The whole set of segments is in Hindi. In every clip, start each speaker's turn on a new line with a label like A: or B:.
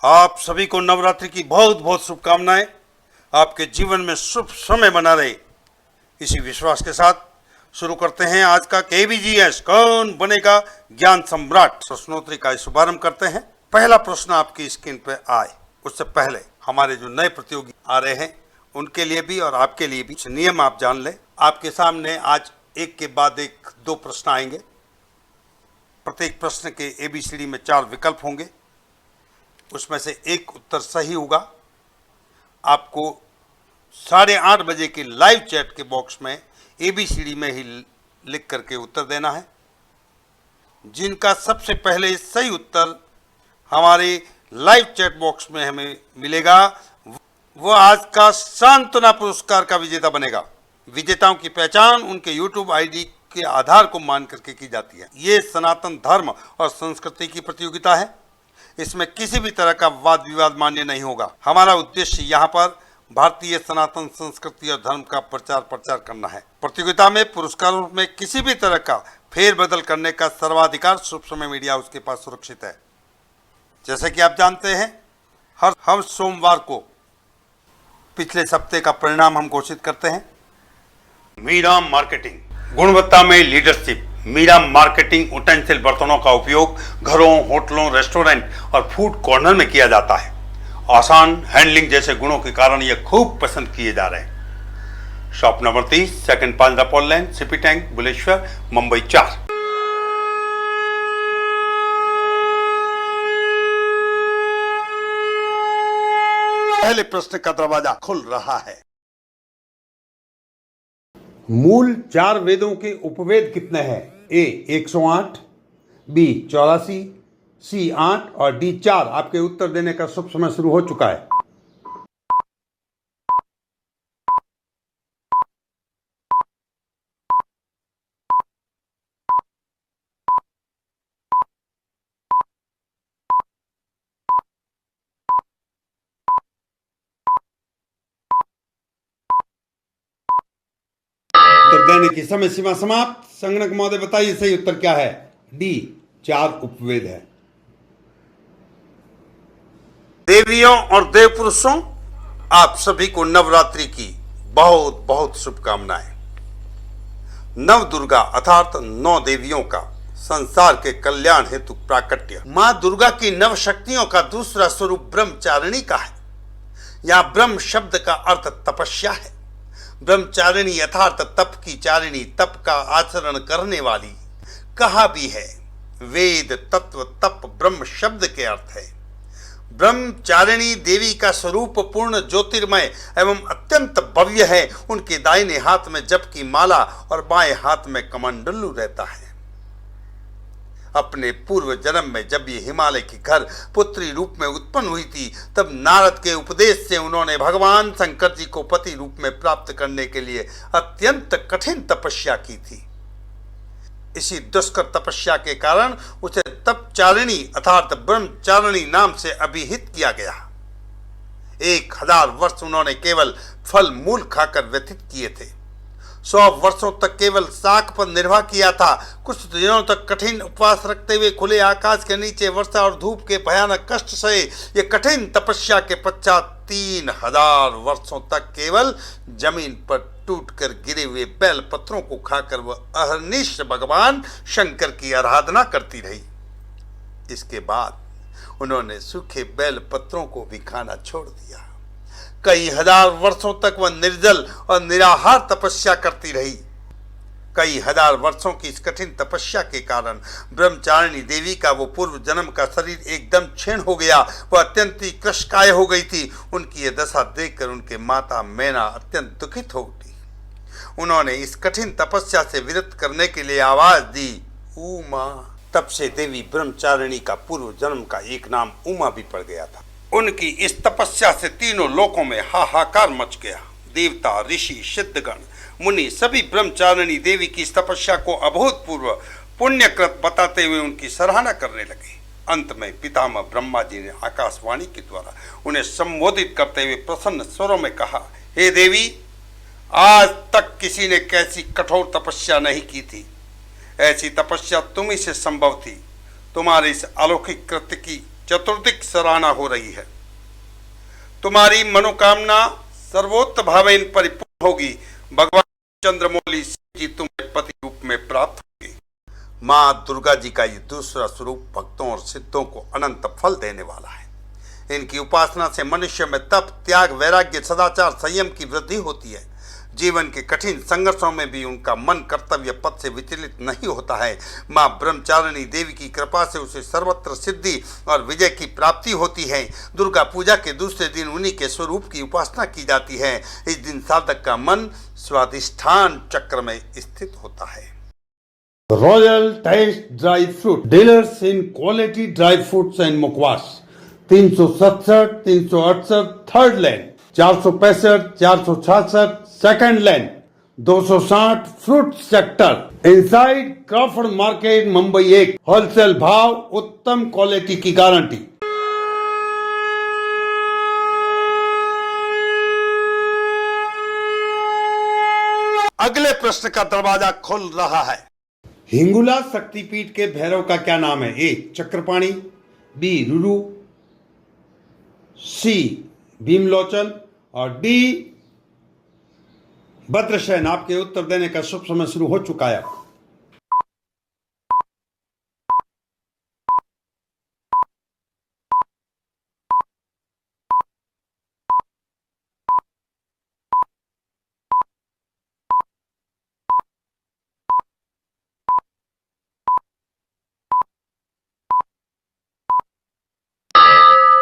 A: आप सभी को नवरात्रि की बहुत बहुत शुभकामनाएं। आपके जीवन में शुभ समय बना रहे, इसी विश्वास के साथ शुरू करते हैं आज का KBGS कौन बनेगा ज्ञान सम्राट प्रश्नोत्तरी का शुभारंभ करते हैं। पहला प्रश्न आपकी स्क्रीन पर आए उससे पहले हमारे जो नए प्रतियोगी आ रहे हैं उनके लिए भी और आपके लिए भी नियम आप जान लें। आपके सामने आज एक के बाद एक 2 प्रश्न आएंगे। प्रत्येक प्रश्न के ABCD में 4 विकल्प होंगे, उसमें से एक उत्तर सही होगा। आपको 8:30 बजे के लाइव चैट के बॉक्स में ABCD में ही लिख करके उत्तर देना है। जिनका सबसे पहले सही उत्तर हमारे लाइव चैट बॉक्स में हमें मिलेगा वो आज का सांत्वना पुरस्कार का विजेता बनेगा। विजेताओं की पहचान उनके YouTube ID के आधार को मान करके की जाती है। ये सनातन धर्म और संस्कृति की प्रतियोगिता है, इसमें किसी भी तरह का वाद विवाद मान्य नहीं होगा। हमारा उद्देश्य यहाँ पर भारतीय सनातन संस्कृति और धर्म का प्रचार करना है। प्रतियोगिता में पुरस्कारों में किसी भी तरह का फेरबदल करने का सर्वाधिकार शुभ समय मीडिया उसके पास सुरक्षित है। जैसे कि आप जानते हैं हर सोमवार को पिछले सप्ताह का परिणाम हम घोषित करते हैं। मीरा मार्केटिंग गुणवत्ता में लीडरशिप। मीरा मार्केटिंग उटेंसिल बर्तनों का उपयोग घरों, होटलों, रेस्टोरेंट और फूड कॉर्नर में किया जाता है। आसान हैंडलिंग जैसे गुणों के कारण यह खूब पसंद किए जा रहे हैं। Shop number 30, second Panjrapole lane, CP tank, Bhuleshwar, Mumbai 4। पहले प्रश्न का दरवाजा खुल रहा है। मूल 4 वेदों के उपवेद कितने हैं? A 108, B 84, C 8 और D 4। आपके उत्तर देने का शुभ समय शुरू हो चुका है। उत्तर देने की समय सीमा समाप्त। संगणक महोदय बताइए सही उत्तर क्या है? D 4 उपवेद है। देवियों और देव पुरुषों, आप सभी को नवरात्रि की बहुत बहुत शुभकामनाएं। नव दुर्गा अर्थात 9 देवियों का संसार के कल्याण हेतु प्राकट्य। मां दुर्गा की नव शक्तियों का दूसरा स्वरूप ब्रह्मचारिणी का है। यहां ब्रह्म शब्द का अर्थ तपस्या है। ब्रह्मचारिणी यथार्थ तप की चारिणी, तप का आचरण करने वाली। कहा भी है वेद तत्व तप ब्रह्म शब्द के अर्थ है। ब्रह्मचारिणी देवी का स्वरूप पूर्ण ज्योतिर्मय एवं अत्यंत भव्य है। उनके दाहिने हाथ में जप की माला और बाएं हाथ में कमंडलू रहता है। अपने पूर्व जन्म में जब ये हिमालय की घर पुत्री रूप में उत्पन्न हुई थी तब नारद के उपदेश से उन्होंने भगवान शंकर जी को पति रूप में प्राप्त करने के लिए अत्यंत कठिन तपस्या की थी। इसी दुष्कर तपस्या के कारण उसे तपचारिणी अर्थात ब्रह्मचारिणी नाम से अभिहित किया गया। 1000 वर्ष उन्होंने केवल फल मूल खाकर व्यतीत किए थे। 100 वर्षों तक केवल शाक पर निर्वाह किया था। कुछ दिनों तक कठिन उपवास रखते हुए खुले आकाश के नीचे वर्षा और धूप के भयानक कष्ट सहे। ये कठिन तपस्या के पश्चात 3000 वर्षों तक केवल जमीन पर टूटकर गिरे हुए बेल पत्रों को खाकर वह अहर्निश भगवान शंकर की आराधना करती रही। इसके बाद उन्होंने सूखे बेल पत्रों को भी खाना छोड़ दिया। कई हजार वर्षों तक वह निर्जल और निराहार तपस्या करती रही। कई हजार वर्षों की इस कठिन तपस्या के कारण ब्रह्मचारिणी देवी का वो पूर्व जन्म का शरीर एकदम क्षीण हो गया। वह अत्यंत ही कृशकाय हो गई थी। उनकी यह दशा देखकर उनके माता मैना अत्यंत दुखित हो उठी। उन्होंने इस कठिन तपस्या से विरत करने के लिए आवाज दी, उमा। तब से देवी ब्रह्मचारिणी का पूर्व जन्म का एक नाम उमा भी पड़ गया था। उनकी इस तपस्या से तीनों लोकों में हाहाकार मच गया। देवता, ऋषि, सिद्धगण, मुनि सभी ब्रह्मचारिणी देवी की इस तपस्या को अभूतपूर्व पुण्यकृत बताते हुए उनकी सराहना करने लगे। अंत में पितामह ब्रह्मा जी ने आकाशवाणी के द्वारा उन्हें संबोधित करते हुए प्रसन्न स्वरों में कहा, हे देवी, आज तक किसी ने कैसी कठोर तपस्या नहीं की थी। ऐसी तपस्या तुम ही से संभव थी। तुम्हारे इस अलौकिक कृत्य की चतुर्दिक सराहना हो रही है। तुम्हारी मनोकामना सर्वोत्त भावेन परिपूर्ण होगी। भगवान चंद्रमौली सिंह जी तुम्हें पति रूप में प्राप्त होंगे। माँ दुर्गा जी का ये दूसरा स्वरूप भक्तों और सिद्धों को अनंत फल देने वाला है। इनकी उपासना से मनुष्य में तप, त्याग, वैराग्य, सदाचार, संयम की वृद्धि होती है। जीवन के कठिन संघर्षों में भी उनका मन कर्तव्य पथ से विचलित नहीं होता है। माँ ब्रह्मचारिणी देवी की कृपा से उसे सर्वत्र सिद्धि और विजय की प्राप्ति होती है। दुर्गा पूजा के दूसरे दिन उन्हीं के स्वरूप की उपासना की जाती है। इस दिन साधक का मन स्वाधिष्ठान चक्र में स्थित होता है।
B: Royal taste dry fruit dealers in quality dry fruits and मुखवास 367, 368 third lane, 465, 466 second lane, 260 fruit sector inside Crawford market Mumbai 1। Wholesale भाव, उत्तम क्वालिटी की गारंटी।
A: अगले प्रश्न का दरवाजा खुल रहा है।
B: हिंगुला शक्तिपीठ के भैरव का क्या नाम है? ए चक्रपाणी, बी रुरु, सी भीमलोचन और डी भद्रशयन। आपके उत्तर देने का शुभ समय शुरू हो चुका है।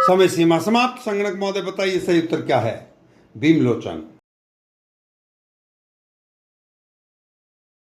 B: समय सीमा समाप्त। संगणक महोदय बताइए सही उत्तर क्या है? भीमलोचन।